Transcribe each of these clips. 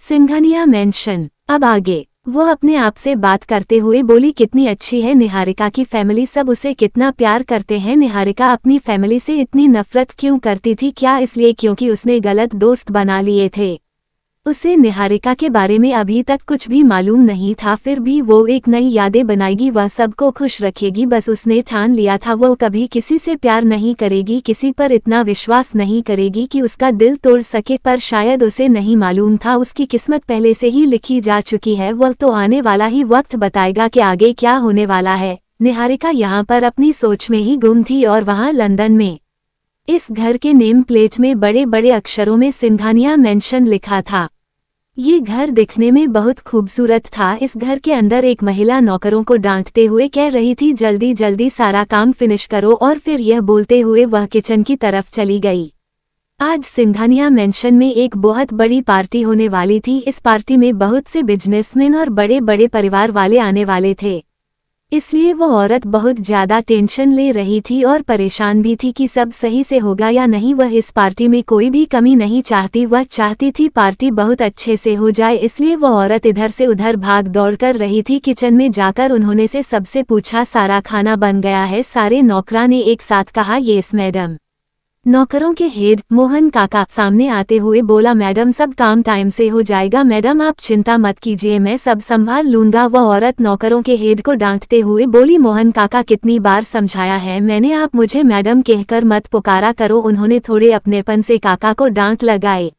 Singhania mention. अब आगे वो अपने आप से बात करते हुए बोली, कितनी अच्छी है निहारिका की फैमिली, सब उसे कितना प्यार करते हैं। निहारिका अपनी फैमिली से इतनी नफरत क्यों करती थी? क्या इसलिए क्योंकि उसने गलत दोस्त बना लिए थे? उसे निहारिका के बारे में अभी तक कुछ भी मालूम नहीं था, फिर भी वो एक नई यादें बनाएगी, वह सबको खुश रखेगी। बस उसने ठान लिया था वो कभी किसी से प्यार नहीं करेगी, किसी पर इतना विश्वास नहीं करेगी कि उसका दिल तोड़ सके। पर शायद उसे नहीं मालूम था उसकी किस्मत पहले से ही लिखी जा चुकी है। वह तो आने वाला ही वक्त बताएगा कि आगे क्या होने वाला है। निहारिका यहाँ पर अपनी सोच में ही गुम थी और वहाँ लंदन में इस घर के नेम प्लेट में बड़े बड़े अक्षरों में सिंघानिया मेंशन लिखा था। ये घर दिखने में बहुत खूबसूरत था। इस घर के अंदर एक महिला नौकरों को डांटते हुए कह रही थी, जल्दी जल्दी सारा काम फिनिश करो, और फिर यह बोलते हुए वह किचन की तरफ चली गई। आज सिंघानिया मेंशन में एक बहुत बड़ी पार्टी होने वाली थी। इस पार्टी में बहुत से बिजनेसमैन और बड़े बड़े परिवार वाले आने वाले थे, इसलिए वो औरत बहुत ज्यादा टेंशन ले रही थी और परेशान भी थी कि सब सही से होगा या नहीं। वह इस पार्टी में कोई भी कमी नहीं चाहती, वह चाहती थी पार्टी बहुत अच्छे से हो जाए, इसलिए वो औरत इधर से उधर भाग दौड़ कर रही थी। किचन में जाकर उन्होंने से सबसे पूछा, सारा खाना बन गया है? सारे नौकरा ने एक साथ कहा, यस मैडम। नौकरों के हेड मोहन काका सामने आते हुए बोला, मैडम सब काम टाइम से हो जाएगा, मैडम आप चिंता मत कीजिए, मैं सब संभाल लूंगा। वह औरत नौकरों के हेड को डांटते हुए बोली, मोहन काका कितनी बार समझाया है मैंने, आप मुझे मैडम कहकर मत पुकारा करो। उन्होंने थोड़े अपनेपन से काका को डांट लगाए।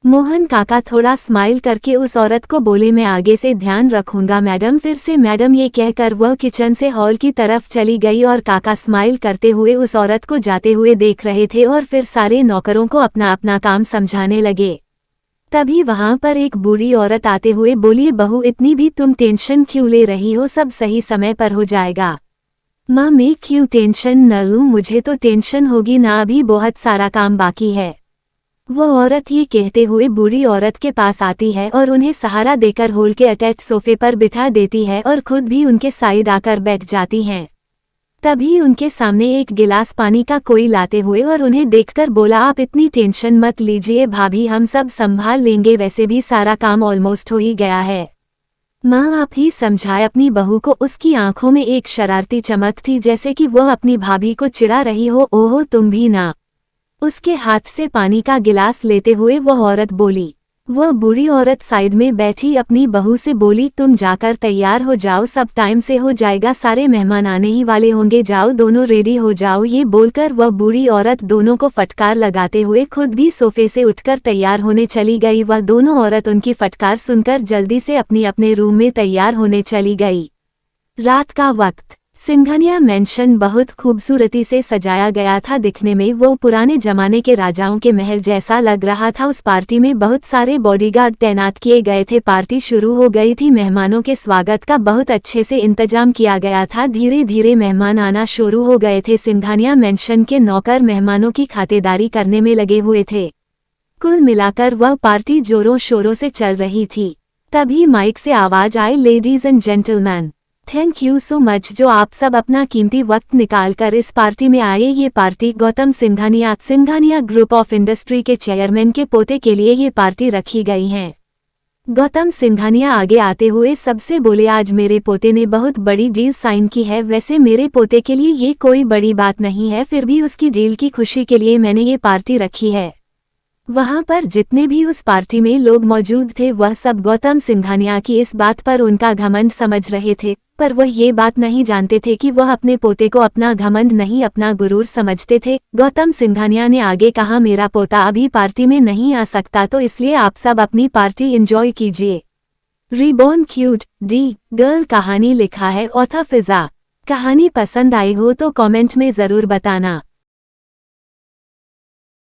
मोहन काका थोड़ा स्माइल करके उस औरत को बोले, मैं आगे से ध्यान रखूंगा मैडम। फिर से मैडम ये कहकर वह किचन से हॉल की तरफ चली गई और काका स्माइल करते हुए उस औरत को जाते हुए देख रहे थे और फिर सारे नौकरों को अपना अपना काम समझाने लगे। तभी वहां पर एक बूढ़ी औरत आते हुए बोली, बहू इतनी भी तुम टेंशन क्यों ले रही हो, सब सही समय पर हो जाएगा। माँ मैं क्यों टेंशन न लूं, मुझे तो टेंशन होगी ना, अभी बहुत सारा काम बाकी है। वो औरत ये कहते हुए बूढ़ी औरत के पास आती है और उन्हें सहारा देकर हॉल के अटैच सोफे पर बिठा देती है और खुद भी उनके साइड आकर बैठ जाती हैं। तभी उनके सामने एक गिलास पानी का कोई लाते हुए और उन्हें देखकर बोला, आप इतनी टेंशन मत लीजिए भाभी, हम सब संभाल लेंगे, वैसे भी सारा काम ऑलमोस्ट हो ही गया है। माँ आप ही समझाए अपनी बहू को। उसकी आंखों में एक शरारती चमक थी, जैसे कि वह अपनी भाभी को चिढ़ा रही हो। ओहो तुम भी ना। उसके हाथ से पानी का गिलास लेते हुए वह औरत बोली। वह बूढ़ी औरत साइड में बैठी अपनी बहू से बोली, तुम जाकर तैयार हो जाओ, सब टाइम से हो जाएगा, सारे मेहमान आने ही वाले होंगे, जाओ दोनों रेडी हो जाओ। ये बोलकर वह बूढ़ी औरत दोनों को फटकार लगाते हुए खुद भी सोफे से उठकर तैयार होने चली गई। वह दोनों औरत उनकी फटकार सुनकर जल्दी से अपने रूम में तैयार होने चली गई। रात का वक्त। सिंघानिया मेंशन बहुत खूबसूरती से सजाया गया था, दिखने में वो पुराने जमाने के राजाओं के महल जैसा लग रहा था। उस पार्टी में बहुत सारे बॉडीगार्ड तैनात किए गए थे। पार्टी शुरू हो गई थी, मेहमानों के स्वागत का बहुत अच्छे से इंतजाम किया गया था। धीरे धीरे मेहमान आना शुरू हो गए थे। सिंघानिया मेंशन के नौकर मेहमानों की खातिरदारी करने में लगे हुए थे। कुल मिलाकर वह पार्टी जोरों शोरों से चल रही थी। तभी माइक से आवाज आई, ladies and gentleman, thank you so much जो आप सब अपना कीमती वक्त निकालकर इस पार्टी में आए। ये party Gautam Singhania group of industry के चेयरमैन के पोते के लिए ये पार्टी रखी गई है। गौतम सिंघानिया आगे आते हुए सबसे बोले, आज मेरे पोते ने बहुत बड़ी डील साइन की है। वैसे मेरे पोते के लिए ये कोई बड़ी बात नहीं है, फिर भी उसकी डील की खुशी के लिए मैंने ये पार्टी रखी है। वहां पर जितने भी उस पार्टी में लोग मौजूद थे वह सब गौतम सिंघानिया की इस बात पर उनका घमंड समझ रहे थे, पर वह ये बात नहीं जानते थे कि वह अपने पोते को अपना घमंड नहीं अपना गुरूर समझते थे। गौतम सिंघानिया ने आगे कहा, मेरा पोता अभी पार्टी में नहीं आ सकता, तो इसलिए आप सब अपनी पार्टी एंजॉय कीजिए। रीबॉर्न क्यूट डी गर्ल कहानी लिखा है ऑथर फिजा। कहानी पसंद आई हो तो कमेंट में जरूर बताना।